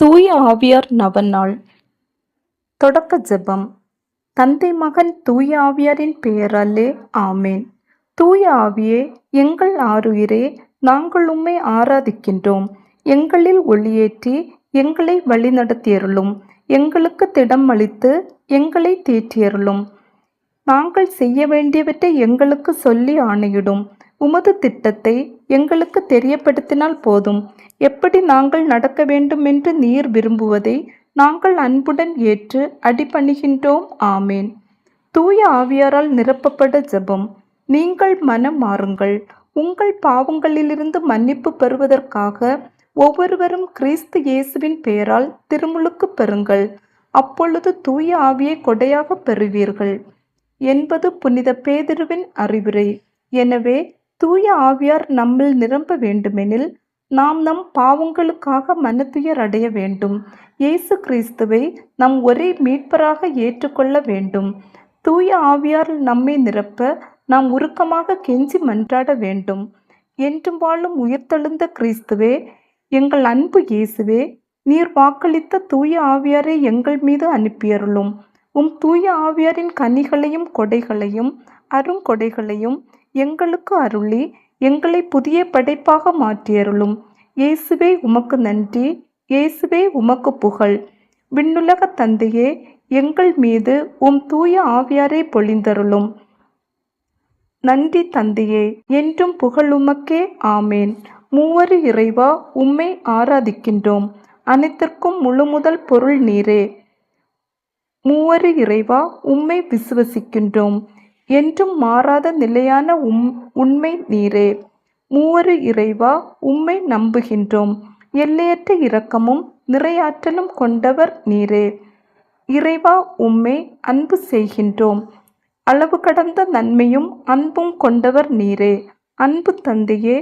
தூய ஆவியார் நவநாள். தொடக்க ஜெபம். தந்தை மகன் தூய ஆவியாரின் பெயராலே ஆமேன். தூய ஆவியே, எங்கள் ஆருயிரே, நாங்கள் உம்மை ஆராதிக்கின்றோம். எங்களில் ஒளியேற்றி எங்களை வழிநடத்தியருளும். எங்களுக்கு திடம் அளித்து எங்களை தேற்றியருளும். நாங்கள் செய்ய வேண்டியவற்றை எங்களுக்கு சொல்லி ஆணையிடும். உமது திட்டத்தை எங்களுக்கு தெரியப்படுத்தினால் போதும். எப்படி நாங்கள் நடக்க வேண்டும் என்று நீர் விரும்புவதை நாங்கள் அன்புடன் ஏற்று அடிபணிகின்றோம். ஆமேன். தூய ஆவியாரால் நிரப்பப்பட ஜெபம். நீங்கள் மனம் மாறுங்கள். உங்கள் பாவங்களிலிருந்து மன்னிப்பு பெறுவதற்காக ஒவ்வொருவரும் கிறிஸ்து இயேசுவின் பெயரால் திருமுழுக்கு பெறுங்கள். அப்பொழுது தூய ஆவியை கொடையாக பெறுவீர்கள் என்பது புனித பேதுருவின் அறிவுரை. எனவே தூய ஆவியார் நம்மில் நிரம்ப வேண்டுமெனில் நாம் நம் பாவங்களுக்காக மனத்துயர் அடைய வேண்டும். இயேசு கிறிஸ்துவை நம் ஒரே மீட்பராக ஏற்றுக்கொள்ள வேண்டும். தூய ஆவியார் நம்மை நிரப்ப நாம் உருக்கமாக கெஞ்சி மன்றாட வேண்டும். என்றும் வாழும் உயிர்த்தெழுந்த கிறிஸ்துவே, எங்கள் அன்பு இயேசுவே, நீர் வாக்களித்த தூய ஆவியாரை எங்கள் மீது அனுப்பியருளும். தூய ஆவியாரின் கனிகளையும் கொடைகளையும் அருங்கொடைகளையும் எங்களுக்கு அருளி எங்களை புதிய படைப்பாக மாற்றியருளும். இயேசுவே உமக்கு நன்றி. இயேசுவே உமக்கு புகழ். விண்ணுலக தந்தையே, எங்கள் மீது தூய ஆவியாரை பொழிந்தருளும். நன்றி தந்தையே, என்றும் புகழ் உமக்கே. ஆமேன். மூவரு இறைவா, உம்மை ஆராதிக்கின்றோம். அனைத்திற்கும் முழுமுதல் பொருள் நீரே. மூவரு இறைவா, உம்மை விசுவசிக்கின்றோம். என்றும் மாறாத நிலையான உண்மை நீரே. மூவரு இறைவா, உம்மை நம்புகின்றோம். எல்லையற்ற இரக்கமும் நிறையாற்றலும் கொண்டவர் நீரே. இறைவா, உம்மை அன்பு செய்கின்றோம். அளவு கடந்த நன்மையும் அன்பும் கொண்டவர் நீரே. அன்பு தந்தையே,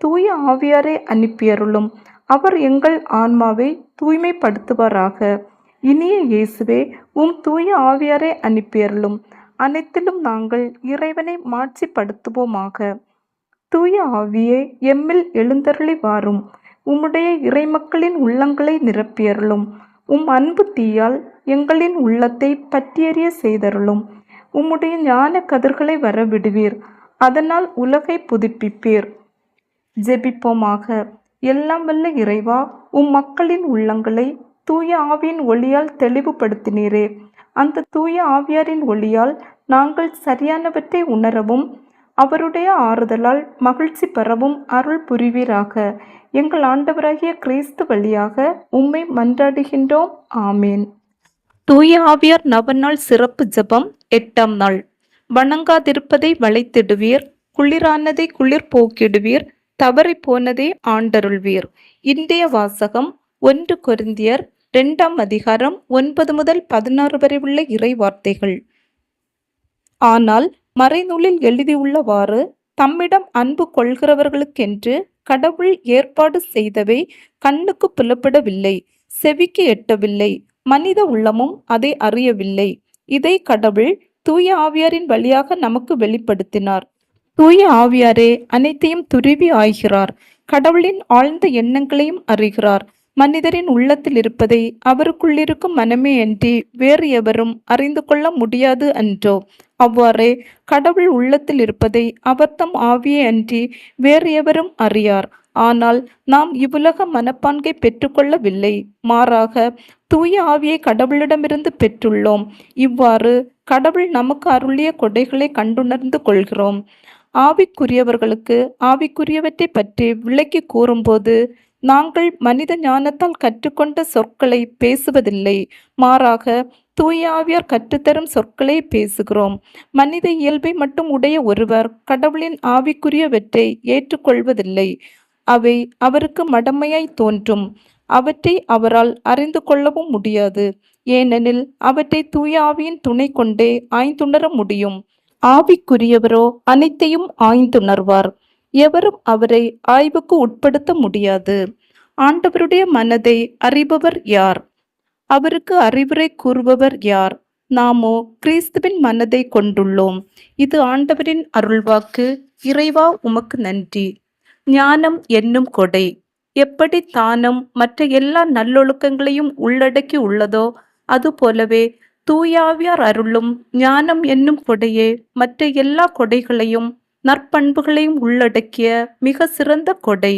தூய ஆவியாரை அனுப்பியருளும். அவர் எங்கள் ஆன்மாவை தூய்மைப்படுத்துவாராக. இனிய இயேசுவே, தூய ஆவியாரை அனுப்பியருளும். அனைத்திலும் நாங்கள் இறைவனை மாட்சிப்படுத்துவோமாக. தூய ஆவியே, எம்மில் எழுந்தருளி வாரும். உம்முடைய இறைமக்களின் உள்ளங்களை நிரப்பியருளும். அன்பு தீயால் எங்களின் உள்ளத்தை பற்றியறிய செய்தருளும். உம்முடைய ஞான கதிர்களை வரவிடுவீர். அதனால் உலகை புதுப்பிப்பீர். ஜெபிப்போமாக. எல்லாம் வல்ல இறைவா, மக்களின் உள்ளங்களை தூய ஆவியின் ஒளியால் தெளிவுபடுத்தினீரே. அந்த தூய ஆவியாரின் ஒளியால் நாங்கள் சரியானவற்றை உணரவும் அவருடைய ஆறுதலால் மகிழ்ச்சி பெறவும் அருள் புரிவீராக. எங்கள் ஆண்டவராகிய கிறிஸ்து வழியாக உம்மை மன்றாடுகின்றோம். ஆமேன். தூய ஆவியார் நவநாள் சிறப்பு ஜெபம். 8ஆம் நாள். வணங்காதிருப்பதை வளைத்திடுவீர், குளிரானதை குளிர் போக்கிடுவீர், தவறி போனதை ஆண்டருள்வீர். இன்றைய வாசகம் 1 கொரிந்தியர் 2ஆம் அதிகாரம் 9 முதல் 16 வரை உள்ள இறை வார்த்தைகள். ஆனால் மறைநூலில் எழுதியுள்ளவாறு, தம்மிடம் அன்பு கொள்கிறவர்களுக்கென்று கடவுள் ஏற்பாடு செய்தவை கண்ணுக்கு புலப்படவில்லை, செவிக்கு எட்டவில்லை, மனித உள்ளமும் அதை அறியவில்லை. இதை கடவுள் தூய ஆவியாரின் வழியாக நமக்கு வெளிப்படுத்தினார். தூய ஆவியாரே அனைத்தையும் துருவி ஆய்கிறார். கடவுளின் ஆழ்ந்த எண்ணங்களையும் அறிகிறார். மனிதரின் உள்ளத்தில் இருப்பதை அவருக்குள்ளிருக்கும் மனமே அன்றி வேறு எவரும் அறிந்து கொள்ள முடியாது அன்றோ? அவ்வாறே கடவுள் உள்ளத்தில் இருப்பதை அவர்தம் ஆவியே அன்றி வேறு எவரும் அறியார். ஆனால் நாம் இவ்வுலக மனப்பான்கை பெற்றுக்கொள்ளவில்லை, மாறாக தூய ஆவியை கடவுளிடமிருந்து பெற்றுள்ளோம். இவ்வாறு கடவுள் நமக்கு அருளிய கொடைகளை கண்டுணர்ந்து கொள்கிறோம். ஆவிக்குரியவர்களுக்கு ஆவிக்குரியவற்றை பற்றி விளக்கி கூறும்போது நாங்கள் மனித ஞானத்தால் கற்றுக்கொண்ட சொற்களை பேசுவதில்லை, மாறாக தூய ஆவியார் கற்றுத்தரும் சொற்களை பேசுகிறோம். மனித இயல்பை மட்டும் உடைய ஒருவர் கடவுளின் ஆவிக்குரியவற்றை ஏற்றுக்கொள்வதில்லை. அவை அவருக்கு மடமையாய் தோன்றும். அவற்றை அவரால் அறிந்து கொள்ளவும் முடியாது, ஏனெனில் அவற்றை தூய ஆவியின் துணை கொண்டே ஆய்ந்துணர முடியும். ஆவிக்குரியவரோ அனைத்தையும் ஆய்ந்துணர்வார். எவரும் அவரை ஆய்வுக்கு உட்படுத்த முடியாது. ஆண்டவருடைய மனதை அறிபவர் யார்? அவருக்கு அறிவுரை கூறுபவர் யார்? நாமோ கிறிஸ்துவின் மனதை கொண்டுள்ளோம். இது ஆண்டவரின் அருள்வாக்கு. இறைவா, உமக்கு நன்றி. ஞானம் என்னும் கொடை. எப்படி தானம் மற்ற எல்லா நல்லொழுக்கங்களையும் உள்ளடக்கி உள்ளதோ, அதுபோலவே தூயாவியார் அருளும் ஞானம் என்னும் கொடையே மற்ற எல்லா கொடைகளையும் நற்பண்புகளையும் உள்ளடக்கிய மிக சிறந்த கொடை.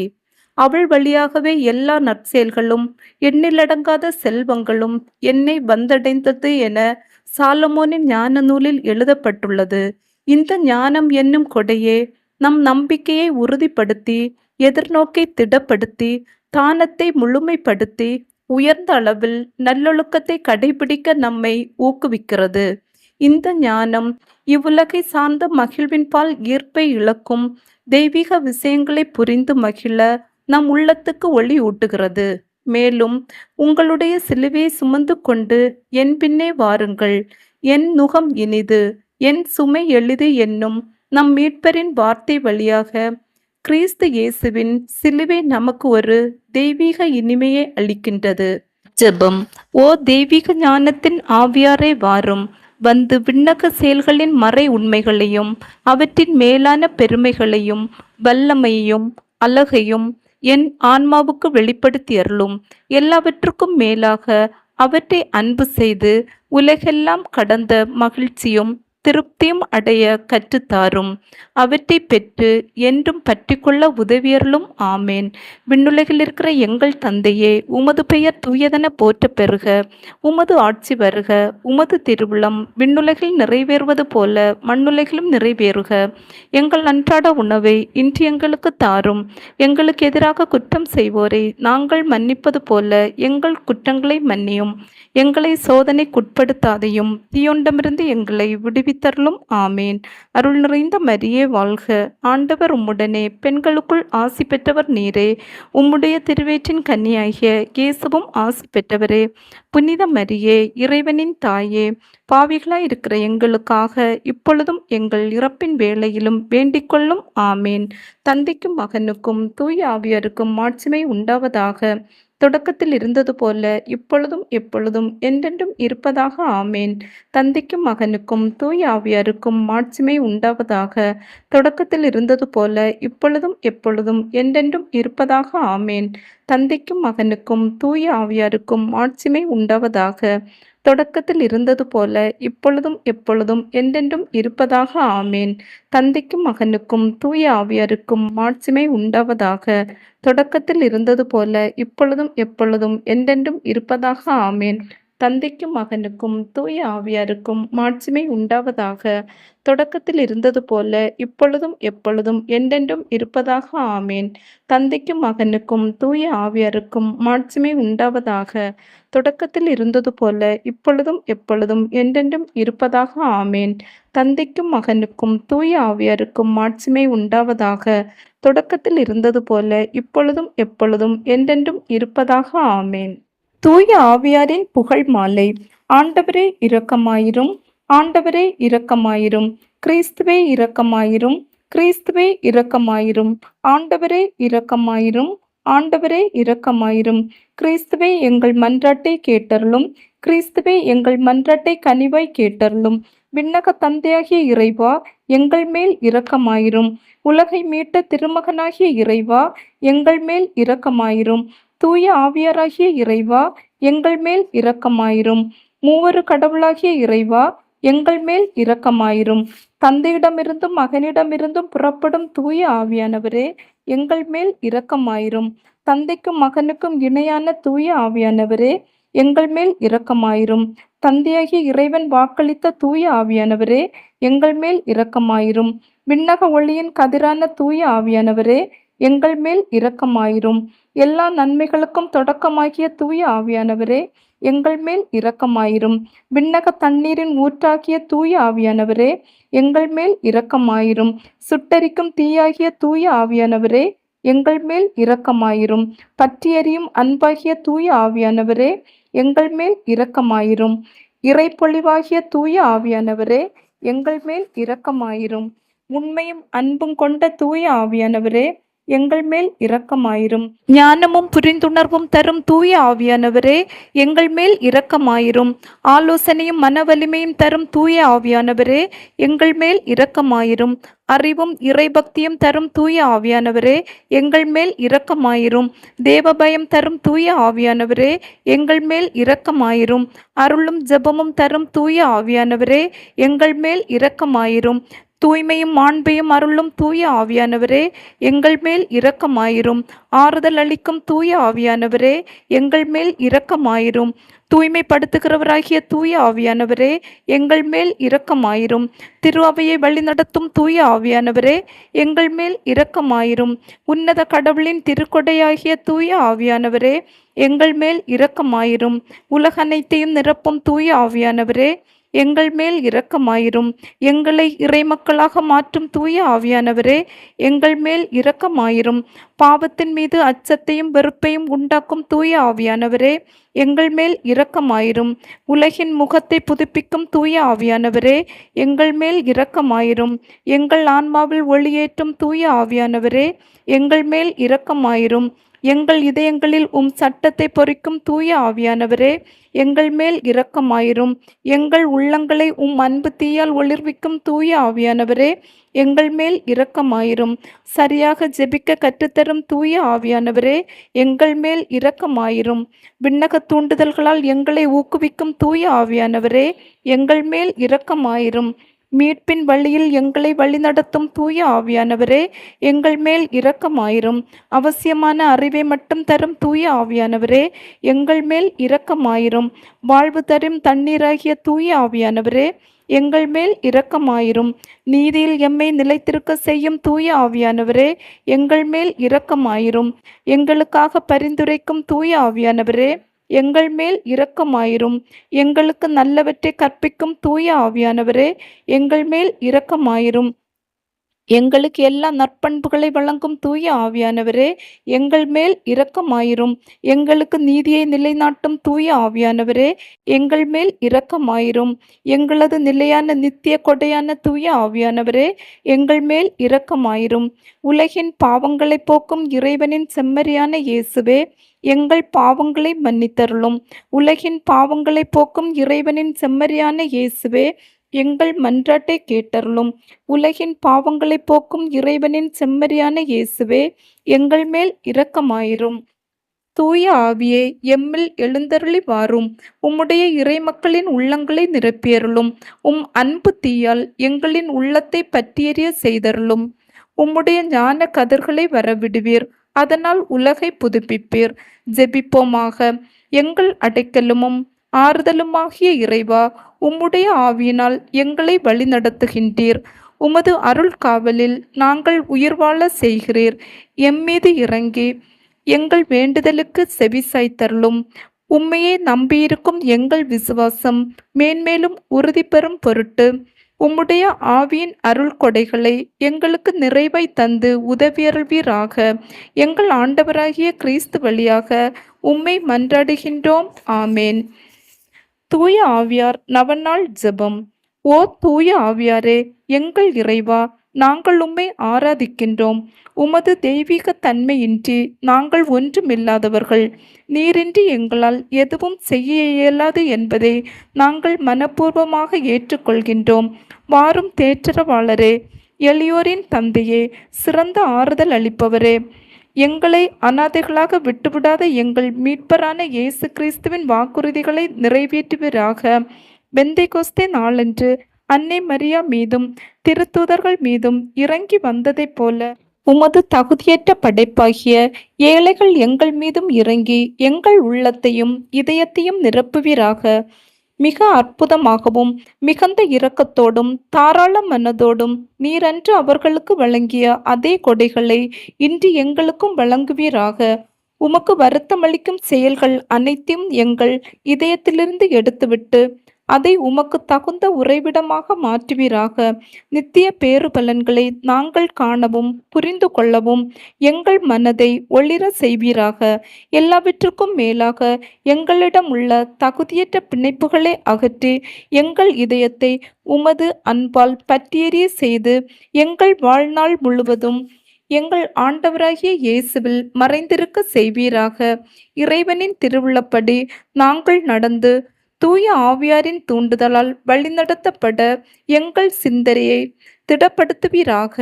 அவள் வழியாகவே எல்லா நற்செயல்களும் எண்ணிலடங்காத செல்வங்களும் என்னை வந்தடைந்தது என சாலமோனின் ஞான நூலில் எழுதப்பட்டுள்ளது. இந்த ஞானம் என்னும் கொடையே நம் நம்பிக்கையை உறுதிப்படுத்தி, எதிர்நோக்கை திடப்படுத்தி, தானத்தை முழுமைப்படுத்தி, உயர்ந்த அளவில் நல்லொழுக்கத்தை கடைபிடிக்க நம்மை ஊக்குவிக்கிறது. இந்த ஞானம் இவ்வுலகை சார்ந்த மகிழ்வின்பால் ஈர்ப்பை இழக்கும் தெய்வீக விஷயங்களை புரிந்து மகிழ நம் உள்ளத்துக்கு ஒளி ஊட்டுகிறது. மேலும் உங்களுடைய சிலுவையை சுமந்து கொண்டு என் பின்னே வாருங்கள், என் நுகம் இனிது, என் சுமை எளிது என்னும் நம் மீட்பரின் வார்த்தை வழியாக கிறிஸ்து இயேசுவின் சிலுவை நமக்கு ஒரு தெய்வீக இனிமையை அளிக்கின்றது. ஜெபம். ஓ தெய்வீக ஞானத்தின் ஆவியாரே வாரும், வந்து விண்ணக செயல்களின் மறை உண்மைகளையும் அவற்றின் மேலான பெருமைகளையும் வல்லமையையும் அழகையும் என் ஆன்மாவுக்கு வெளிப்படுத்தி அருளும். எல்லாவற்றுக்கும் மேலாக அவற்றை அன்பு செய்து உலகெல்லாம் கடந்த மகிழ்ச்சியும் திருப்தியும் அடைய கற்றுத்தாரும். அவற்றை பெற்று என்றும் பற்றிக்கொள்ள உதவியருளும். ஆமேன். விண்ணுலகில் இருக்கிற எங்கள் தந்தையே, உமது பெயர் தூயதென போற்ற பெறுக. உமது ஆட்சி வருக. உமது திருவுளம் விண்ணுலகில் நிறைவேறுவது போல மண்ணுலகிலும் நிறைவேறுக. எங்கள் அன்றாட உணவை இன்று எங்களுக்கு தாரும். எங்களுக்கு எதிராக குற்றம் செய்வோரை நாங்கள் மன்னிப்பது போல எங்கள் குற்றங்களை மன்னியும். எங்களை சோதனைக்குட்படுத்தாதையும் தீயோண்டமிருந்து எங்களை விடுவித்தருளும். ஆமேன். அருள் நிறைந்த மரியே வாழ்க. ஆண்டவர் உம்முடனே, பெண்களுக்குள் ஆசி பெற்றவர் நீரே. உம்முடைய திருவயிற்றின் கன்னியாகிய இயேசுவும் ஆசி பெற்றவரே. புனித மரியே, இறைவனின் தாயே, பாவிகளாய் இருக்கிற எங்களுக்காக இப்பொழுதும் எங்கள் இறப்பின் வேளையிலும் வேண்டிக் கொள்ளும். ஆமேன். தந்தைக்கும் மகனுக்கும் தூய ஆவியாருக்கும் மாட்சிமை உண்டாவதாக. தொடக்கத்தில் இருந்தது போல இப்பொழுதும் எப்பொழுதும் என்றென்றும் இருப்பதாக. ஆமேன். தந்தைக்கும் மகனுக்கும் தூய ஆவியாருக்கும் மாட்சிமை உண்டாவதாக. தொடக்கத்தில் இருந்தது போல இப்பொழுதும் எப்பொழுதும் என்றென்றும் இருப்பதாக. ஆமேன். தந்தைக்கும் மகனுக்கும் தூய ஆவியாருக்கும் மாட்சிமை உண்டாவதாக. தொடக்கத்தில் இருந்தது போல இப்பொழுதும் எப்பொழுதும் என்றென்றும் இருப்பதாக. ஆமேன். தந்தைக்கும் மகனுக்கும் தூய ஆவியாருக்கும் மாட்சிமை உண்டாவதாக. தொடக்கத்தில் இருந்தது போல இப்பொழுதும் எப்பொழுதும் என்றென்றும் இருப்பதாக. ஆமேன். தந்தைக்கும் மகனுக்கும் தூய ஆவியாருக்கும் மாட்சிமை உண்டாவதாக. தொடக்கத்தில் இருந்தது போல இப்பொழுதும் எப்பொழுதும் என்றென்றும் இருப்பதாக. ஆமேன். தந்தைக்கும் மகனுக்கும் தூய ஆவியாருக்கும் மாட்சிமை உண்டாவதாக. தொடக்கத்தில் இருந்தது போல இப்பொழுதும் எப்பொழுதும் என்றென்றும் இருப்பதாக. ஆமேன். தந்தைக்கும் மகனுக்கும் தூய ஆவியாருக்கும் மாட்சிமை உண்டாவதாக. தொடக்கத்தில் இருந்தது போல இப்பொழுதும் எப்பொழுதும் என்றென்றும் இருப்பதாக. ஆமேன். தூய ஆவியாரின் புகழ் மாலை. ஆண்டவரே இரக்கமாயிரும். ஆண்டவரே இரக்கமாயிரும். கிறிஸ்துவே இரக்கமாயிரும். கிறிஸ்துவே இரக்கமாயிரும். ஆண்டவரே இரக்கமாயிரும். ஆண்டவரே இரக்கமாயிரும். கிறிஸ்துவே எங்கள் மன்றாட்டை கேட்டருளும். கிறிஸ்துவே எங்கள் மன்றாட்டை கனிவாய் கேட்டருளும். விண்ணக தந்தையாகிய இறைவா, எங்கள் மேல் இரக்கமாயிரும். உலகை மீட்ட திருமகனாகிய இறைவா, எங்கள் மேல் இரக்கமாயிரும். தூய ஆவியாராகிய இறைவா, எங்கள் மேல் இரக்கமாயிரும். மூவரு கடவுளாகிய இறைவா, எங்கள் மேல் இரக்கமாயிரும். தந்தையிடமிருந்தும் மகனிடமிருந்தும் புறப்படும் தூய ஆவியானவரே, எங்கள் மேல் இரக்கமாயிரும். தந்தைக்கும் மகனுக்கும் இணையான தூய ஆவியானவரே, எங்கள் மேல் இரக்கமாயிரும். தந்தையாகிய இறைவன் வாக்களித்த தூய ஆவியானவரே, எங்கள் மேல் இரக்கமாயிரும். விண்ணக ஒளியின் கதிரான தூய ஆவியானவரே, எங்கள் மேல் இரக்கமாயிரும். எல்லா நன்மைகளுக்கும் தொடக்கமாகிய தூய ஆவியானவரே, எங்கள் மேல் இரக்கமாயிரும். விண்ணக தண்ணீரின் ஊற்றாகிய தூய ஆவியானவரே, எங்கள் மேல் இரக்கமாயிரும். சுட்டரிக்கும் தீயாகிய தூய ஆவியானவரே, எங்கள் மேல் இரக்கமாயிரும். பற்றியறியும் அன்பாகிய தூய ஆவியானவரே, எங்கள் மேல் இரக்கமாயிரும். இறைப்பொழிவாகிய தூய ஆவியானவரே, எங்கள் மேல் இரக்கமாயிரும். உண்மையும் அன்பும் கொண்ட தூய ஆவியானவரே, எங்கள் மேல் இரக்கமாயிரும். ஞானமும் புரிந்துணர்வும் தரும் தூய ஆவியானவரே, எங்கள் மேல் இரக்கமாயிரும். ஆலோசனையும் மன வலிமையும் தரும் தூய ஆவியானவரே, எங்கள் மேல் இரக்கமாயிரும். அறிவும் இறைபக்தியும் தரும் தூய ஆவியானவரே, எங்கள் மேல் இரக்கமாயிரும். தேவபயம் தரும் தூய ஆவியானவரே, எங்கள் மேல் இரக்கமாயிரும். அருளும் ஜெபமும் தரும் தூய ஆவியானவரே, எங்கள் மேல் இரக்கமாயிரும். தூய்மையும் மாண்பையும் அருளும் தூய ஆவியானவரே, எங்கள் மேல் இரக்கமாயிரும். ஆறுதல் அளிக்கும் தூய ஆவியானவரே, எங்கள் மேல் இரக்கமாயிரும். தூய்மைப்படுத்துகிறவராகிய தூய ஆவியானவரே, எங்கள் மேல் இரக்கமாயிரும். திரு அவையை வழிநடத்தும் தூய ஆவியானவரே, எங்கள் மேல் இரக்கமாயிரும். உன்னத கடவுளின் திருக்கொடையாகிய தூய ஆவியானவரே, எங்கள் மேல் இரக்கமாயிரும். உலகனைத்தையும் நிரப்பும் தூய ஆவியானவரே, எங்கள் மேல் இரக்கமாயிரும். எங்களை இறைமக்களாக மாற்றும் தூய ஆவியானவரே, எங்கள் மேல் இரக்கமாயிரும். பாவத்தின் மீது அச்சத்தையும் வெறுப்பையும் உண்டாக்கும் தூய ஆவியானவரே, எங்கள் மேல் இரக்கமாயிரும். உலகின் முகத்தை புதுப்பிக்கும் தூய ஆவியானவரே, எங்கள் மேல் இரக்கமாயிரும். எங்கள் ஆன்மாவில் ஒளியேற்றும் தூய ஆவியானவரே, எங்கள் மேல் இரக்கமாயிரும். எங்கள் இதயங்களில் சட்டத்தை பொறிக்கும் தூய ஆவியானவரே, எங்கள் மேல் இரக்கமாயிரும். எங்கள் உள்ளங்களை அன்பு தீயால் ஒளிர்விக்கும் தூய ஆவியானவரே, எங்கள் மேல் இரக்கமாயிரும். சரியாக ஜெபிக்க கற்றுத்தரும் தூய ஆவியானவரே, எங்கள் மேல் இரக்கமாயிரும். விண்ணக தூண்டுதல்களால் எங்களை ஊக்குவிக்கும் தூய ஆவியானவரே, எங்கள் மேல் இரக்கமாயிரும். மீட்பின் வழியில் எங்களை வழிநடத்தும் தூய ஆவியானவரே, எங்கள் மேல் இரக்கமாயிரும். அவசியமான அறிவை மட்டும் தரும் தூய ஆவியானவரே, எங்கள் மேல் இரக்கமாயிரும். வாழ்வு தரும் தண்ணீராகிய தூய ஆவியானவரே, எங்கள் மேல் இரக்கமாயிரும். நீதியில் எம்மை நிலைத்திருக்க செய்யும் தூய ஆவியானவரே, எங்கள் மேல் இரக்கமாயிரும். எங்களுக்காக பரிந்துரைக்கும் தூய ஆவியானவரே, எங்கள் மேல் இரக்கமாயிரும். எங்களுக்கு நல்லவற்றை கற்பிக்கும் தூய ஆவியானவரே, எங்கள் மேல் இரக்கமாயிரும். எங்களுக்கு எல்லா நற்பண்புகளை வழங்கும் தூய ஆவியானவரே, எங்கள் மேல் இரக்கமாயிரும். எங்களுக்கு நீதியை நிலைநாட்டும் தூய ஆவியானவரே, எங்கள் மேல் இரக்கமாயிரும். எங்களது நிலையான நித்திய கொடையான தூய ஆவியானவரே, எங்கள் மேல் இரக்கமாயிரும். உலகின் பாவங்களை போக்கும் இறைவனின் செம்மறியான இயேசுவே, எங்கள் பாவங்களை மன்னித்தருளும். உலகின் பாவங்களை போக்கும் இறைவனின் செம்மறியான இயேசுவே, எங்கள் மன்றாட்டை கேட்டருளும். உலகின் பாவங்களை போக்கும் இறைவனின் செம்மறியான இயேசுவே, எங்கள் மேல் இரக்கமாயிரும். தூய ஆவியே, எம்மில் எழுந்தருளி வாரும். உம்முடைய இறைமக்களின் உள்ளங்களை நிரப்பியருளும். அன்பு தீயால் எங்களின் உள்ளத்தை பற்றியெறிய செய்தருளும். உம்முடைய ஞான கதிர்களை வரவிடுவீர். அதனால் உலகை புதுப்பிப்பீர். ஜெபிப்போமாக. எங்கள் அடைக்கலமும் ஆறுதலுமாகிய இறைவா, உம்முடைய ஆவியினால் எங்களை வழிநடத்துகின்றீர். உமது அருள் காவலில் நாங்கள் உயிர் வாழ செய்கிறீர். எம்மீது இறங்கி எங்கள் வேண்டுதலுக்கு செவிசாய்த்தருளும். உம்மையே நம்பியிருக்கும் எங்கள் விசுவாசம் மேன்மேலும் உறுதி பெறும் பொருட்டு உம்முடைய ஆவியின் அருள் கொடைகளை எங்களுக்கு நிறைவாய் தந்து உதவியருள்வீராக. எங்கள் ஆண்டவராகிய கிறிஸ்து வழியாக உம்மை மன்றாடுகின்றோம். ஆமேன். தூய ஆவியார் நவநாள் ஜெபம். ஓ தூய ஆவியாரே, எங்கள் இறைவா, நாங்கள் உம்மை ஆராதிக்கின்றோம். உமது தெய்வீக தன்மையின்றி நாங்கள் ஒன்றுமில்லாதவர்கள். நீரின்றி எங்களால் எதுவும் செய்ய இயலாது என்பதை நாங்கள் மனப்பூர்வமாக ஏற்றுக்கொள்கின்றோம். வாரும் தேற்றரவாளரே, எளியோரின் தந்தையே, சிறந்த ஆறுதல் அளிப்பவரே, எங்களை அனாதைகளாக விட்டுவிடாத எங்கள் மீட்பரான இயேசு கிறிஸ்துவின் வாக்குறுதிகளை நிறைவேற்றுவீராக. பெந்தைகொஸ்தே நாளன்று அன்னை மரியா மீதும் திருத்தூதர்கள் மீதும் இறங்கி வந்ததைப் போல உமது தகுதியற்ற படைப்பாகிய ஏழைகள் எங்கள் மீதும் இறங்கி எங்கள் உள்ளத்தையும் இதயத்தையும் நிரப்புவீராக. மிக அற்புதமாகவும் மிகுந்த இரக்கத்தோடும் தாராள மனதோடும் நீரன்று அவர்களுக்கு வழங்கிய அதே கொடைகளை இன்று எங்களுக்கும் வழங்குவீராக. உமக்கு வருத்தமளிக்கும் செயல்கள் அனைத்தையும் எங்கள் இதயத்திலிருந்து எடுத்துவிட்டு அதை உமக்கு தகுந்த உறைவிடமாக மாற்றுவீராக. நித்திய பேறுபலன்களை நாங்கள் காணவும் புரிந்து கொள்ளவும் எங்கள் மனதை ஒளிர செய்வீராக. எல்லாவற்றுக்கும் மேலாக எங்களிடம் உள்ள தகுதியற்ற பிணைப்புகளை அகற்றி எங்கள் இதயத்தை உமது அன்பால் பற்றியெறிய செய்து எங்கள் வாழ்நாள் முழுவதும் எங்கள் ஆண்டவராகிய இயேசுவில் மறைந்திருக்க செய்வீராக. இறைவனின் திருவுள்ளப்படி நாங்கள் நடந்து தூய ஆவியாரின் தூண்டுதலால் வழிநடத்தப்பட எங்கள் சிந்தனையை திடப்படுத்துவீராக.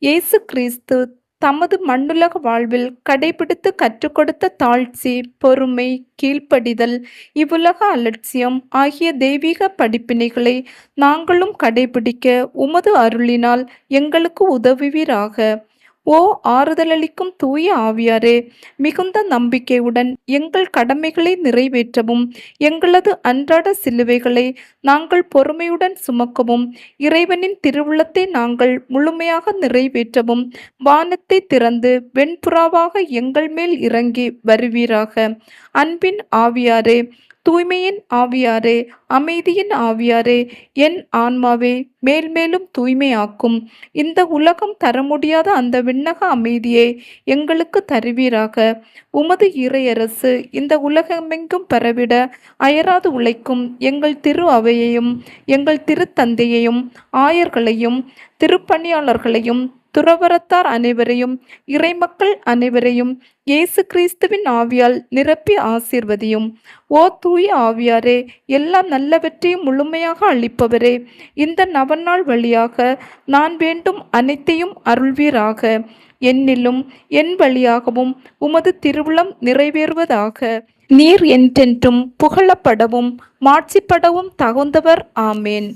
இயேசு கிறிஸ்து தமது மண்ணுலக வாழ்வில் கடைபிடித்து கற்றுக் கொடுத்த தாழ்ச்சி, பொறுமை, கீழ்ப்படிதல், இவ்வுலக அலட்சியம் ஆகிய தெய்வீக படிப்பினைகளை நாங்களும் கடைபிடிக்க உமது அருளினால் எங்களுக்கு உதவுவீராக. ஓ ஆறுதலளிக்கும் தூய ஆவியாரே, மிகுந்த நம்பிக்கையுடன் எங்கள் கடமைகளை நிறைவேற்றவும், எங்களது அன்றாட சிலுவைகளை நாங்கள் பொறுமையுடன் சுமக்கவும், இறைவனின் திருவுளத்தை நாங்கள் முழுமையாக நிறைவேற்றவும் வானத்தை திறந்து வெண்புறாவாக எங்கள் மேல் இறங்கி வருவீராக. அன்பின் ஆவியாரே, தூய்மையின் ஆவியாரே, அமைதியின் ஆவியாரே, என் ஆன்மாவே மேல்மேலும் தூய்மையாக்கும். இந்த உலகம் தர முடியாத அந்த விண்ணக அமைதியை எங்களுக்கு தருவீராக. உமது இறையரசு இந்த உலகமெங்கும் பரவிட அயராது உழைக்கும் எங்கள் திரு அவையையும், எங்கள் திருத்தந்தையையும், ஆயர்களையும், திருப்பணியாளர்களையும், துறவரத்தார் அனைவரையும், இறைமக்கள் அனைவரையும் இயேசு கிறிஸ்துவின் ஆவியால் நிரப்பி ஆசீர்வதியும். ஓ தூய ஆவியாரே, எல்லா நல்லவற்றையும் முழுமையாக அளிப்பவரே, இந்த நவநாள் வழியாக நான் வேண்டும் அனைத்தையும் அருள்வீராக. என்னிலும் என் வழியாகவும் உமது திருவுளம் நிறைவேறுவதாக. நீர் என்றென்றும் புகழப்படவும் மாட்சிப்படவும் தகுந்தவர். ஆமேன்.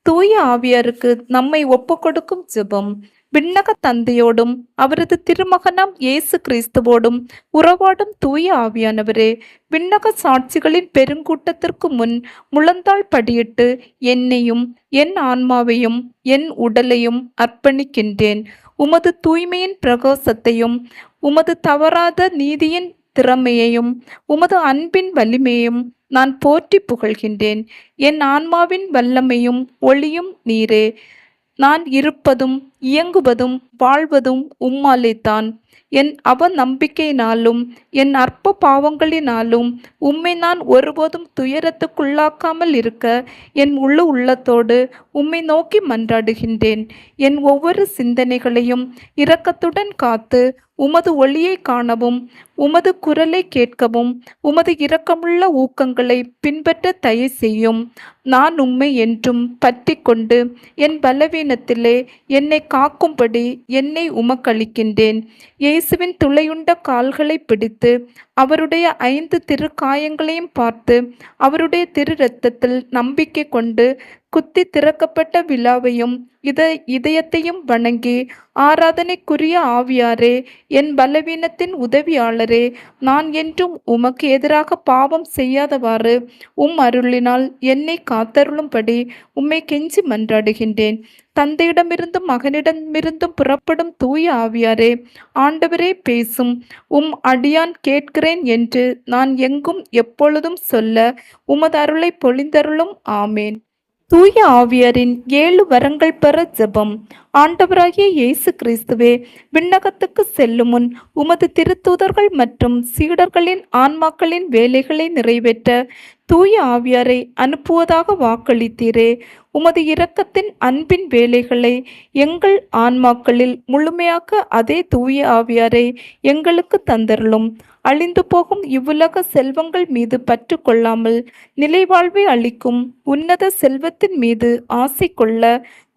தூய ஆவியாருக்கு நம்மை ஒப்புக்கொடுக்கும் ஜெபம். விண்ணக தந்தையோடும் அவரது திருமகனாம் இயேசு கிறிஸ்துவோடும் உறவாடும் தூய ஆவியானவரே, விண்ணக சாட்சிகளின் பெருங்கூட்டத்திற்கு முன் முழந்தாள் படியிட்டு என்னையும் என் ஆன்மாவையும் என் உடலையும் அர்ப்பணிக்கின்றேன். உமது தூய்மையின் பிரகாசத்தையும், உமது தவறாத நீதியின் திறமையையும், உமது அன்பின் வலிமையையும் நான் போற்றி புகழ்கின்றேன். என் ஆன்மாவின் வல்லமையும் ஒளியும் நீரே. நான் இருப்பதும் இயங்குவதும் வாழ்வதும் உம்மாலே தான். என் அவநம்பிக்கையினாலும் என் அற்ப பாவங்களினாலும் உம்மை நான் ஒருபோதும் துயரத்துக்குள்ளாக்காமல் இருக்க என் முழு உள்ளத்தோடு உம்மை நோக்கி மன்றாடுகின்றேன். என் ஒவ்வொரு சிந்தனைகளையும் இரக்கத்துடன் காத்து உமது ஒளியை காணவும், உமது குரலை கேட்கவும், உமது இரக்கமுள்ள ஊக்கங்களை பின்பற்ற தயை செய்யும். நான் உம்மை என்றும் பற்றி கொண்டு என் பலவீனத்திலே என்னை காக்கும்படி என்னை உமக்களிக்கின்றேன். இயேசுவின் துளையுண்ட கால்களை பிடித்து அவருடைய 5 திருக்காயங்களையும் பார்த்து அவருடைய திரு இரத்தத்தில் நம்பிக்கை கொண்டு குத்தி திறக்கப்பட்ட விழாவையும் இதயத்தையும் வணங்கி, ஆராதனைக்குரிய ஆவியாரே, என் பலவீனத்தின் உதவியாளரே, நான் என்றும் உமக்கு எதிராக பாவம் செய்யாதவாறு உம் அருளினால் என்னை காத்தருளும்படி உம்மை கெஞ்சி மன்றாடுகின்றேன். தந்தையிடமிருந்தும் மகனிடமிருந்தும் புறப்படும் தூய ஆவியாரே, ஆண்டவரே பேசும், உம் அடியான் கேட்கிறேன் என்று நான் எங்கும் எப்பொழுதும் சொல்ல உமது அருளை பொழிந்தருளும். ஆமேன். தூய ஆவியாரின் 7 வரங்கள் பெற ஜெபம். ஆண்டவராகிய இயேசு கிறிஸ்துவே, விண்ணகத்துக்கு செல்லும் முன் உமது திருத்தூதர்கள் மற்றும் சீடர்களின் ஆன்மாக்களின் வேலைகளை நிறைவேற்ற தூய ஆவியாரை அனுப்புவதாக வாக்களித்தீரே. உமது இரக்கத்தின் அன்பின் வேலைகளை எங்கள் ஆன்மாக்களில் முழுமையாக்க அதே தூய ஆவியாரை எங்களுக்கு தந்தருளும். அழிந்து போகும் இவ்வுலக செல்வங்கள் மீது பற்று கொள்ளாமல் நிலைவாழ்வை அளிக்கும் உன்னத செல்வத்தின் மீது ஆசை கொள்ள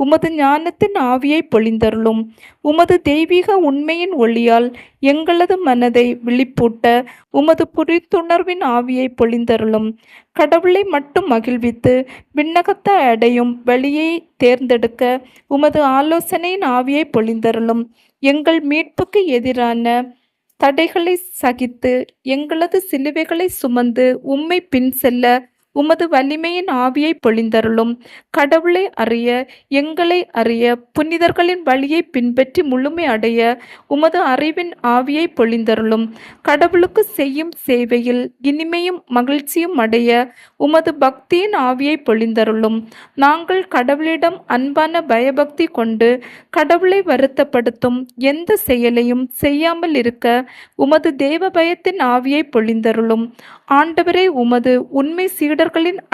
உமது ஞானத்தின் ஆவியை பொழிந்தருளும். உமது தெய்வீக உண்மையின் ஒளியால் எங்களது மனதை விழிப்பூட்ட உமது புரிந்துணர்வின் ஆவியை பொழிந்தருளும். கடவுளை மட்டும் மகிழ்வித்து விண்ணகத்தை அடையும் வழியை தேர்ந்தெடுக்க உமது ஆலோசனையின் ஆவியை பொழிந்தருளும். எங்கள் மீட்புக்கு எதிரான தடைகளை சகித்து எங்களது சிலுவைகளை சுமந்து உம்மை பின் செல்ல உமது வலிமையின் ஆவியை பொழிந்தருளும். கடவுளை அறிய, எங்களை அறிய, புனிதர்களின் வழியை பின்பற்றி முழுமை அடைய உமது அறிவின் ஆவியை பொழிந்தருளும். கடவுளுக்கு செய்யும் சேவையில் இனிமையும் மகிழ்ச்சியும் அடைய உமது பக்தியின் ஆவியை பொழிந்தருளும். நாங்கள் கடவுளிடம் அன்பான பயபக்தி கொண்டு கடவுளை வருத்தப்படுத்தும் எந்த செயலையும் செய்யாமல் இருக்க உமது தேவ பயத்தின் ஆவியை பொழிந்தருளும். ஆண்டவரே, உமது உண்மை சீடர்களின்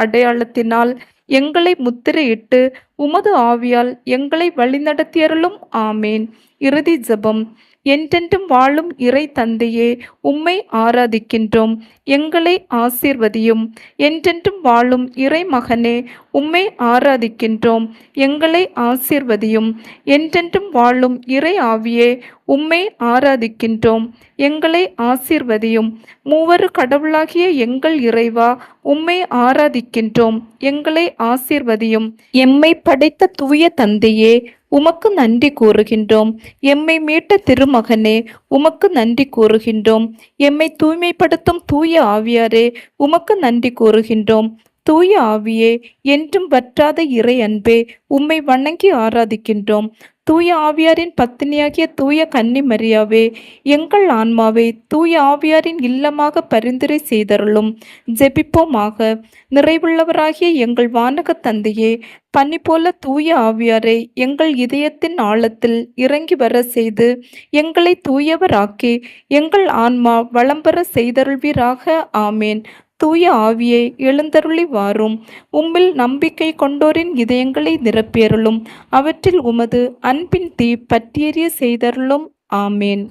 அடையாளத்தினால் எங்களை முத்திரையிட்டு உமது ஆவியால் எங்களை வழிநடத்தியருளும். ஆமேன். இறுதி ஜெபம். என்றென்றும் வாழும் இறை தந்தையே, உம்மை ஆராதிக்கின்றோம், எங்களை ஆசீர்வதியும். என்றென்றும் வாழும் இறை மகனே, உம்மை ஆராதிக்கின்றோம், எங்களை ஆசீர்வதியும். என்றென்றும் வாழும் இறை ஆவியே, உம்மை ஆராதிக்கின்றோம், எங்களை ஆசீர்வதியும். மூவரு கடவுளாகிய எங்கள் இறைவா, உம்மை ஆராதிக்கின்றோம், எங்களை ஆசீர்வதியும். எம்மை படைத்த தூய தந்தையே, உமக்கு நன்றி கூறுகின்றோம். எம்மை மீட்ட திருமகனே, உமக்கு நன்றி கூறுகின்றோம். எம்மை தூய்மைப்படுத்தும் தூய ஆவியாரே, உமக்கு நன்றி கூறுகின்றோம். தூய ஆவியே, என்றும் வற்றாத இறை அன்பே, உம்மை வணங்கி ஆராதிக்கின்றோம். தூய ஆவியாரின் பத்தினியாகிய தூய கன்னி மரியாவே, எங்கள் ஆன்மாவை தூய ஆவியாரின் இல்லமாக பரிந்துரை செய்தருளும். ஜெபிப்போமாக. நிறைவுள்ளவராகிய எங்கள் வானக தந்தையே, பனி போல தூய ஆவியாரை எங்கள் இதயத்தின் ஆழத்தில் இறங்கி வர செய்து எங்களை தூயவராக்கி எங்கள் ஆன்மா வளம்பெற செய்தருள்வீராக. ஆமேன். தூய ஆவியை எழுந்தருளி வாரும். உம்மில் நம்பிக்கை கொண்டோரின் இதயங்களை நிரப்பியருளும். அவற்றில் உமது அன்பின் தீ பற்றியெரிய செய்தருளும். ஆமேன்.